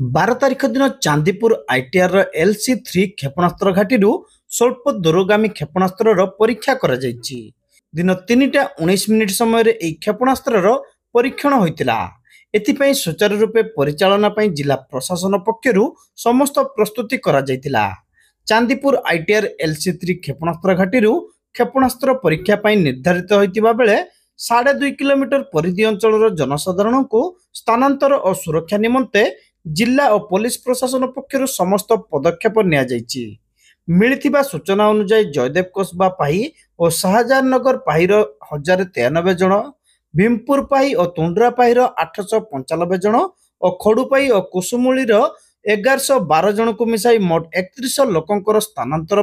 12 तारिख दिन Chandipur ITR LC3 क्षेपणास्त्र घाटी स्वल्प दूरगामी क्षेपणास्त्र परीक्षा कर दिन 3:19 समय क्षेपणास्त्र परीक्षण होता। एथिपाई सुचारू रूपे परिचालना जिला प्रशासन पक्षरु समस्त प्रस्तुति करा जायतिला। चांदीपुर आईटीआर LC3 क्षेपणास्त्र घाटी क्षेपणास्त्र परीक्षा निर्धारित होइतिबा बेले 2.5 किलोमीटर परिधि अंचल जनसाधारण को स्थानांतर और सुरक्षा निमंते जिला और पुलिस प्रशासन पक्षरु समस्त पदक्षेप निया जायछि। मिलिथिबा सूचना अनुसार जयदेव कोसबा पाही और शाहजहाननगर पाहीर 1093 जन, भीमपुर पाही और तुंड्रा पाहीर 895 जन और खड़ुपाई और कुसुमुलीर 1112 जन को मिसाई मोट 31 लोकंकर स्थानांतर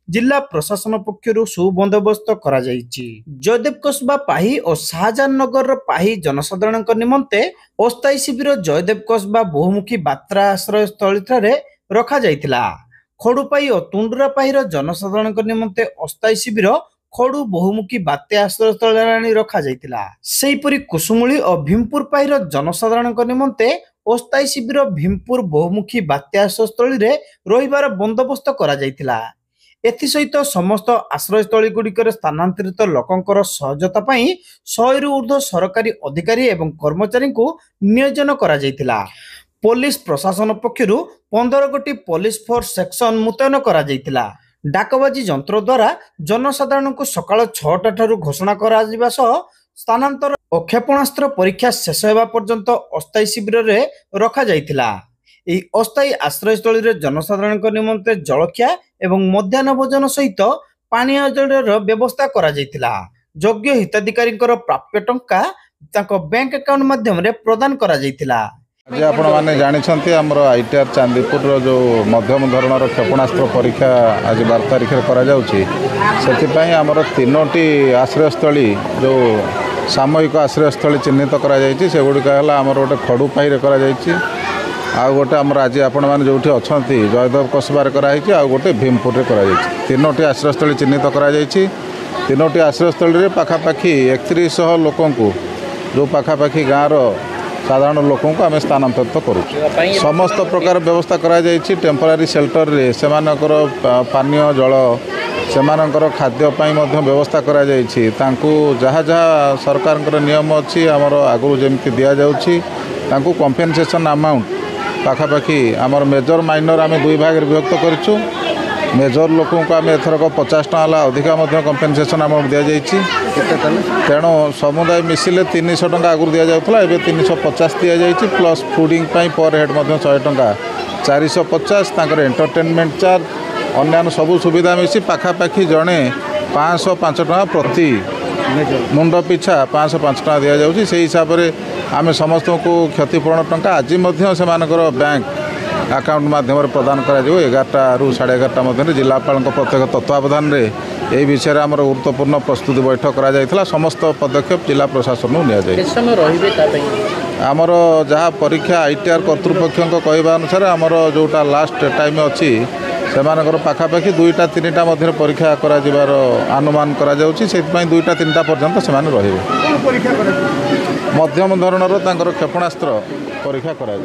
जिला प्रशासन पक्षरु सुबंदोबस्त करा जायछि। जयदेव कोसबा पाही और शाहजहाननगर पाही जनसाधारण निमंते अस्थायी शिविर जयदेव कोसबा बहुमुखी बात्रा आश्रय स्थल रखा जायतिला। खड़ुपाई और तुंड्रा पाहीर जनसाधारण निमंते अस्थायी शिविर खड़ू बहुमुखी बात्या आश्रय स्थल रखा जायतिला। सेहीपरि कुसुमुली और भीमपुर पाहीर जनसाधारण निमंते अस्थायी शिविर भीमपुर बहुमुखी बात्या आश्रय स्थल रहिबार बंदोबस्त करा जायतिला। एथिसहित समस्त आश्रयस्थली गुड़िकर स्थानांतरित लोकंकर सहजता 100 रु ऊर्ध्व सरकारी अधिकारी एवं कर्मचारी को नियोजन करा जायतिला। पुलिस प्रशासन पक्षरु 15 गोटी पुलिस फोर्स सेक्शन मुतयन करा जायतिला। डाकबाजी यंत्र द्वारा जनसाधारण को सकाळ 6टा ठारू घोषणा करा जिबा सह स्थानांतर और क्षेपणास्त्र परीक्षा शेष होगा पर्यंत अस्थायी शिविर रे रखा जायतिला। एही अस्थायी आश्रयस्थल जनसाधारण निमंते जलखिया एवं मध्याह्न भोजन सहित पानीय जलर व्यवस्था करा जायतिला। योग्य हिताधिकारी प्राप्य टंका तांको बैंक अकाउंट माध्यम रे प्रदान करा जायतिला। आज आपण मैंने जानते आमर आईटीआर चांदीपुर जो मध्यम धरणर क्षेपणास्त्र परीक्षा आज 12 तारिख से आमर 3टी आश्रयस्थली जो सामयिक आश्रयस्थली चिन्हित करागुड़िक आमर गोटे खड़ुपाई आउ गोटे आमर आज आपण मैंने जो अच्छा जयदेव कोसबार कराई आ गोटे भीमपुर कर 3टी आश्रयस्थली चिन्हित कर 3टी आश्रयस्थली पाखापाखि 3100 लोक जो पाखापाखि गाँव साधारण लोकों को आम स्थानांतरित करूँ। समस्त प्रकार व्यवस्था करा जायछि। टेम्परारी शेल्टर रे सेमानकर पानीय जल सेमानकर खाद्यपाई मध्य व्यवस्था करा जायछि। तांकु जहाँ जहाँ सरकार नियम अच्छी आमर आगु जमी दि जाउछि तांकु कम्पेनसेशन अमाउंट पाखापाखि आमर मेजर माइनर आम 2 भाग विभक्त करूँ। मेजर लोकों को आम एथरक 50 टका अधिका कम्पेनसेशन अमाउंट दि जाइए। तेणु समुदाय मिसिले 300 टका आगुरी दि जाऊला एवं 350 दि जाइए प्लस फुडिंग पर हेड 100 टका 450 तांकर एंटरटेनमेंट चार्ज अन्य सबू सुविधा मिसी पाखापाखि जड़े 505 टका प्रति मुंड पिछा 505 टका दि जाऊँगी। से हिसाब से आम समस्त को क्षतिपूरण टंका आज बैंक अकाउंट माध्यम प्रदान कर 11टा रु 11:30 मध्य जिलापाल प्रत्येक तत्वावधान में यही विषय में आम गुरुत्वपूर्ण प्रस्तुति बैठक करा समस्त पदक्षेप जिला प्रशासन आमर जहाँ परीक्षा आईटीआर कर्तृपक्ष कहवा अनुसार आमर जोटा लास्ट टाइम अच्छी से पाखापाखि 2टा 3टा मध्य परीक्षा कर अनुमान कर 2टा 3टा पर्यंत से मध्यम धरणर क्षेपणास्त्र परीक्षा करा